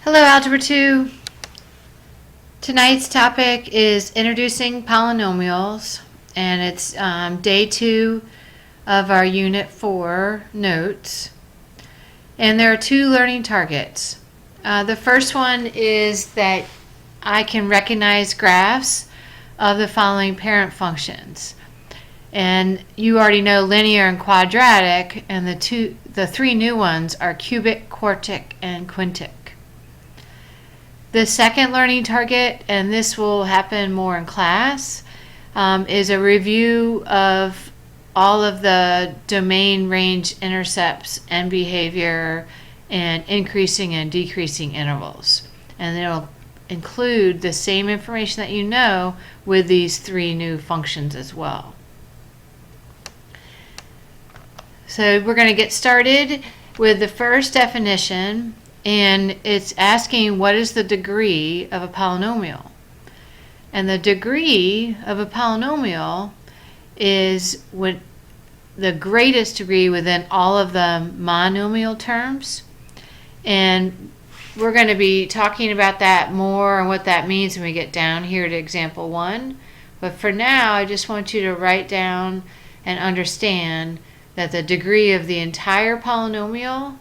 Hello, Algebra 2. Tonight's topic is introducing polynomials, and it's day 2 of our Unit 4 notes. And there are two learning targets. The first one is that I can recognize graphs of the following parent functions. And you already know linear and quadratic, and the three new ones are cubic, quartic, and quintic. The second learning target, and this will happen more in class, is a review of all of the domain range intercepts and behavior and increasing and decreasing intervals. And it'll include the same information that you know with these three new functions as well. So we're going to get started with the first definition. And it's asking what is the degree of a polynomial. And the degree of a polynomial is the greatest degree within all of the monomial terms. And we're going to be talking about that more and what that means when we get down here to example 1. But for now, I just want you to write down and understand that the degree of the entire polynomial,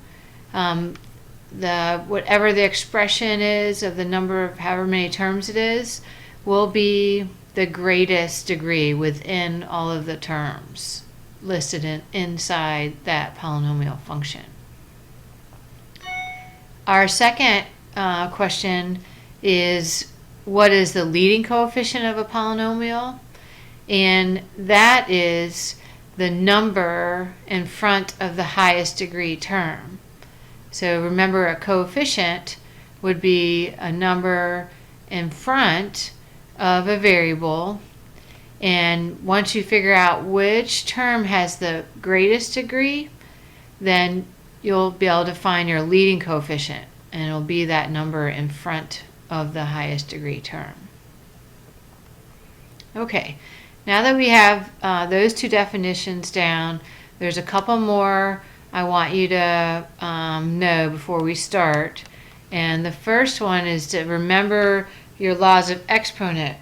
whatever the expression is of the number of however many terms it is, will be the greatest degree within all of the terms listed inside that polynomial function. Our second question is, what is the leading coefficient of a polynomial? And that is the number in front of the highest degree term. So remember, a coefficient would be a number in front of a variable, and once you figure out which term has the greatest degree, then you'll be able to find your leading coefficient, and it'll be that number in front of the highest degree term. Okay, now that we have those two definitions down, there's a couple more I want you to know before we start. And the first one is to remember your laws of exponent.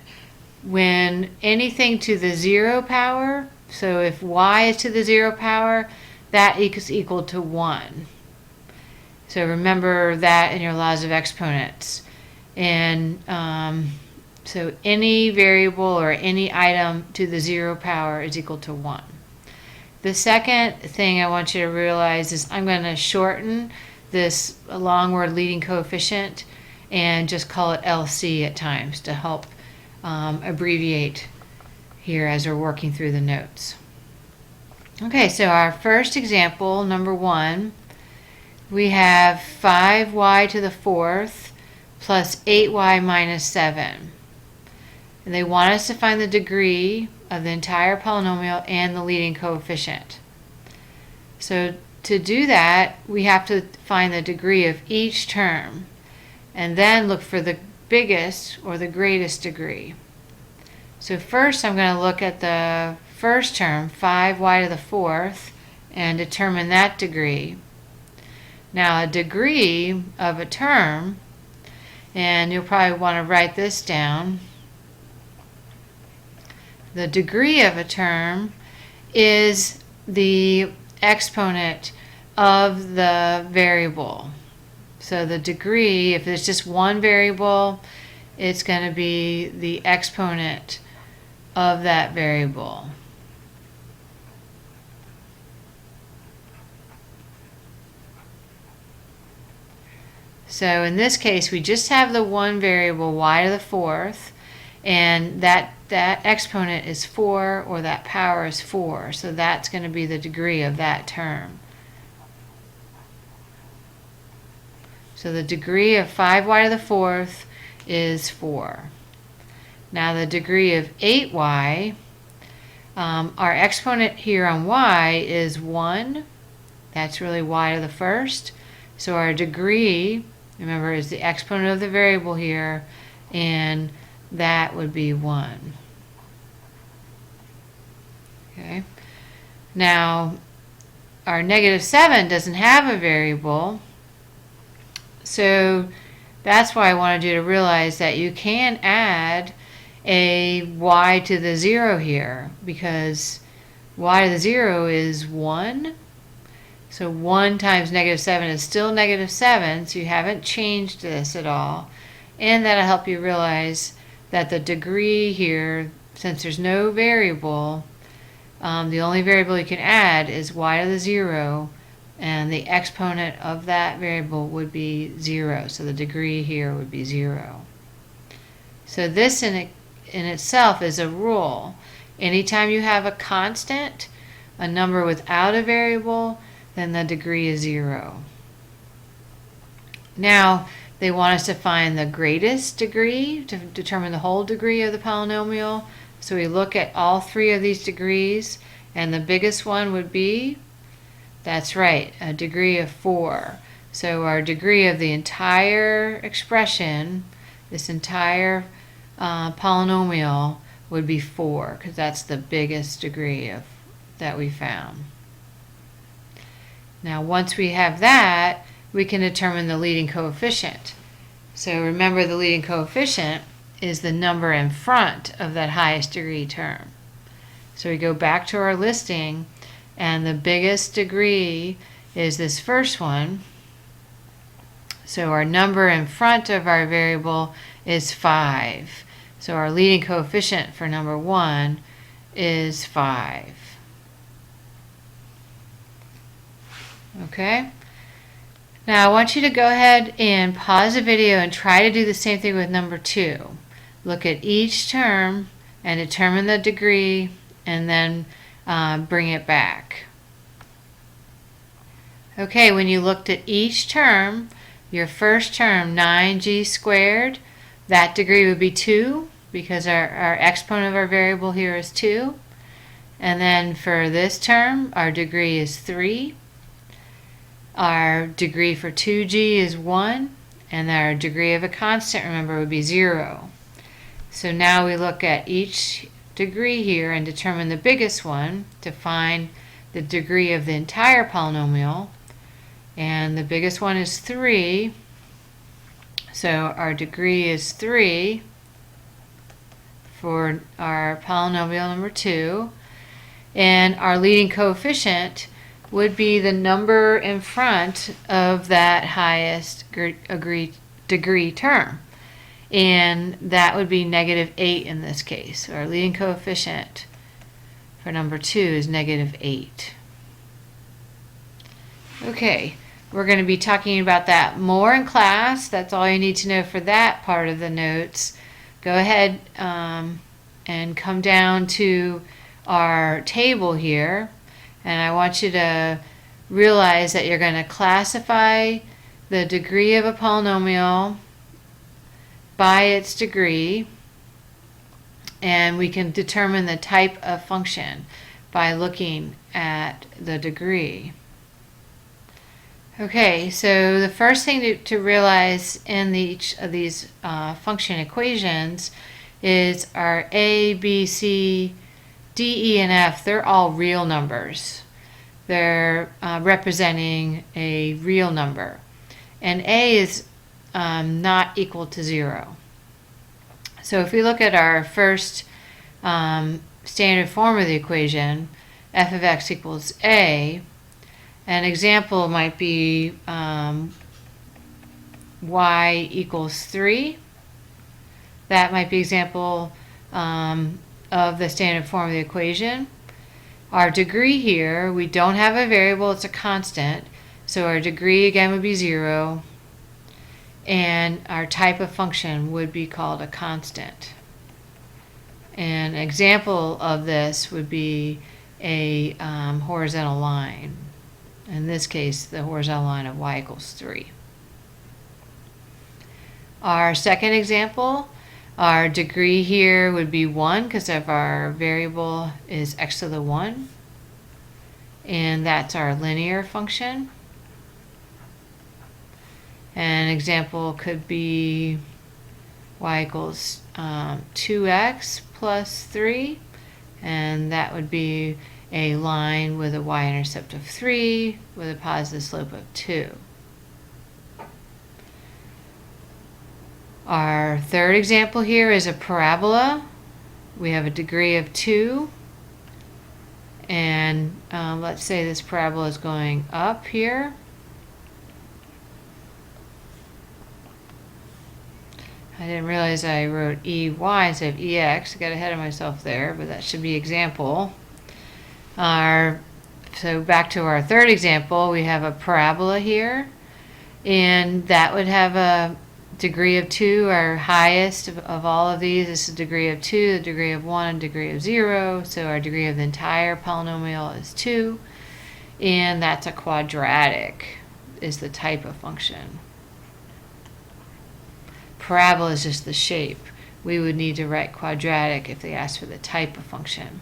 When anything to the 0 power, so if y is to the 0 power, that is equal to 1. So remember that in your laws of exponents. And so any variable or any item to the 0 power is equal to 1. The second thing I want you to realize is I'm going to shorten this long word leading coefficient and just call it LC at times to help abbreviate here as we're working through the notes. Okay, so our first example, number 1, we have 5y to the 4th plus 8y minus 7. And they want us to find the degree of the entire polynomial and the leading coefficient. So to do that, we have to find the degree of each term and then look for the biggest or the greatest degree. So first I'm going to look at the first term, 5y to the 4th, and determine that degree. Now a degree of a term, and you'll probably want to write this down, the degree of a term is the exponent of the variable. So the degree, if there's just one variable, it's going to be the exponent of that variable. So in this case, we just have the one variable, y to the 4th, and that exponent is 4, or that power is 4. So that's going to be the degree of that term. So the degree of 5y to the 4th is 4. Now the degree of 8y, our exponent here on y is 1. That's really y to the 1st. So our degree, remember, is the exponent of the variable here, and that would be 1. Okay. Now, our -7 doesn't have a variable, so That's why I wanted you to realize that you can add a y to the 0 here, because y to the 0 is 1. So 1 times negative 7 is still negative 7, so you haven't changed this at all. And that'll help you realize that the degree here, since there's no variable, the only variable you can add is y to the 0, and the exponent of that variable would be 0. So the degree here would be 0. So this in itself is a rule. Anytime you have a constant, a number without a variable, then the degree is 0. Now, they want us to find the greatest degree to determine the whole degree of the polynomial. So we look at all three of these degrees, and the biggest one would be, that's right, a degree of 4. So our degree of the entire expression, this entire polynomial, would be 4, because that's the biggest degree that we found. Now, once we have that, we can determine the leading coefficient. So remember, the leading coefficient is the number in front of that highest degree term. So we go back to our listing, and the biggest degree is this first one. So our number in front of our variable is 5. So our leading coefficient for number 1 is 5. Okay? Now I want you to go ahead and pause the video and try to do the same thing with number 2. Look at each term and determine the degree, and then bring it back. Okay, when you looked at each term, your first term, 9g squared, that degree would be 2, because our exponent of our variable here is 2. And then for this term, our degree is 3. Our degree for 2g is 1, and our degree of a constant, remember, would be 0. So now we look at each degree here and determine the biggest one to find the degree of the entire polynomial. And the biggest one is 3. So our degree is 3 for our polynomial number 2. And our leading coefficient would be the number in front of that highest degree term. And that would be negative 8 in this case. So our leading coefficient for number 2 is negative 8. Okay, we're going to be talking about that more in class. That's all you need to know for that part of the notes. Go ahead and come down to our table here. And I want you to realize that you're going to classify the degree of a polynomial by its degree, and we can determine the type of function by looking at the degree. Okay, so the first thing to realize in each of these function equations is our a, b, c, d, e, and f, they're all real numbers. They're representing a real number. And a is not equal to 0. So if we look at our first standard form of the equation, f of x equals a, an example might be y equals 3. That might be example of the standard form of the equation. Our degree here, we don't have a variable, it's a constant, so our degree again would be 0, and our type of function would be called a constant. An example of this would be a horizontal line. In this case, the horizontal line of y equals 3. Our second example, our degree here would be 1 because of our variable is x to the 1. And that's our linear function. An example could be y equals 2x plus 3. And that would be a line with a y-intercept of 3 with a positive slope of 2. Our third example here is a parabola. We have a degree of 2. And let's say this parabola is going up here. I didn't realize I wrote EY instead of EX. I got ahead of myself there, but that should be example. So back to our third example, we have a parabola here, and that would have a degree of 2. Our highest of all of these is a degree of 2, the degree of 1, and degree of 0. So our degree of the entire polynomial is 2, and that's a quadratic, is the type of function. Parabola is just the shape. We would need to write quadratic if they asked for the type of function.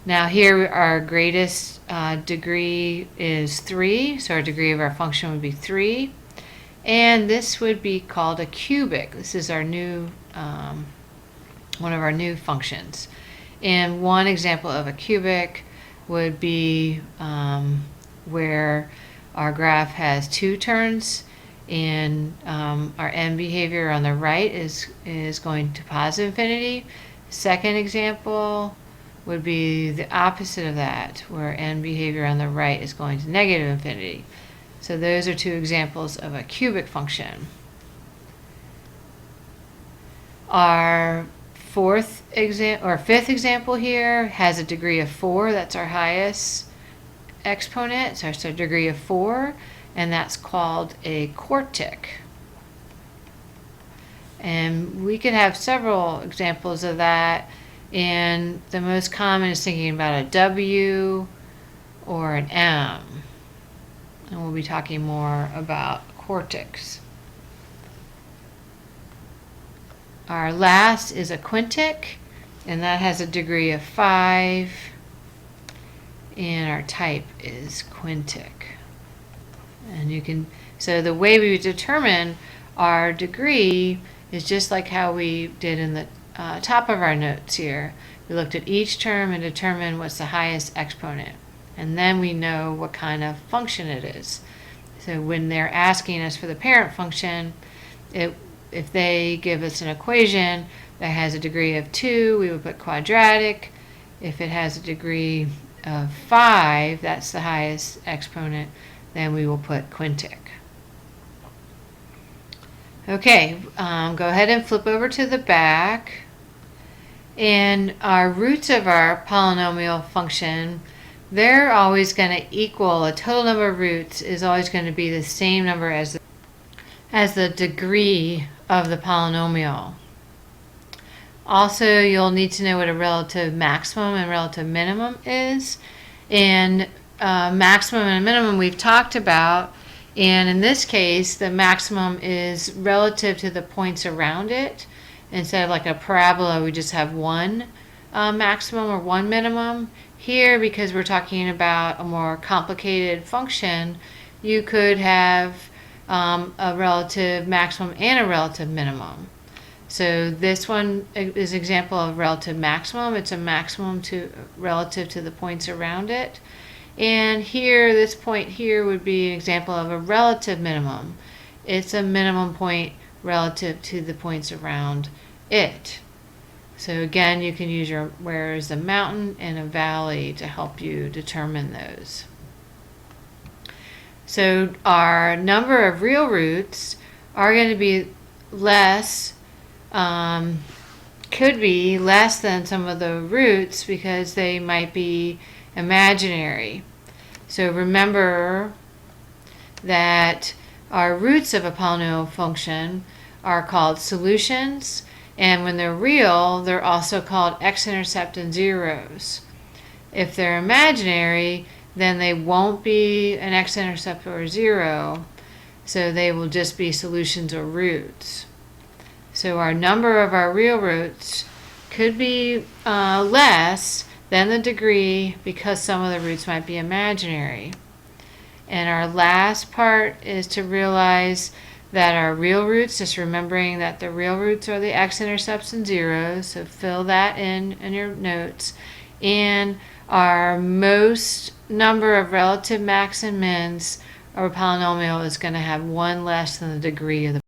Now here our greatest degree is 3, so our degree of our function would be 3. And this would be called a cubic. This is our new, one of our new functions. And one example of a cubic would be where our graph has 2 turns, and our end behavior on the right is going to positive infinity. Second example would be the opposite of that, where end behavior on the right is going to negative infinity. So those are 2 examples of a cubic function. Our fifth example here has a degree of 4. That's our highest exponent, so it's a degree of 4, and that's called a quartic. And we could have several examples of that, and the most common is thinking about a W or an M. And we'll be talking more about quartics. Our last is a quintic, and that has a degree of 5, and our type is quintic. And you can, so the way we determine our degree is just like how we did in the top of our notes here. We looked at each term and determined what's the highest exponent. And then we know what kind of function it is. So when they're asking us for the parent function, if they give us an equation that has a degree of 2, we would put quadratic. If it has a degree of 5, that's the highest exponent, then we will put quintic. Okay, go ahead and flip over to the back. And our roots of our polynomial function, they're always going to equal, a total number of roots is always going to be the same number as the degree of the polynomial. Also, you'll need to know what a relative maximum and relative minimum is. And maximum and minimum we've talked about, and in this case the maximum is relative to the points around it. Instead of like a parabola, we just have one maximum or one minimum. Here, because we're talking about a more complicated function, you could have a relative maximum and a relative minimum. So this one is an example of relative maximum. It's a maximum relative to the points around it. And here, this point here would be an example of a relative minimum. It's a minimum point relative to the points around it. So again, you can use where is a mountain and a valley to help you determine those. So our number of real roots are going to be less, could be less than some of the roots because they might be imaginary. So remember that our roots of a polynomial function are called solutions, and when they're real, they're also called x-intercept and zeros. If they're imaginary, then they won't be an x-intercept or a zero, so they will just be solutions or roots. So our number of our real roots could be less than the degree because some of the roots might be imaginary. And our last part is to realize that our real roots, just remembering that the real roots are the x-intercepts and zeros, so fill that in your notes. And our most number of relative max and mins of a polynomial is going to have one less than the degree of the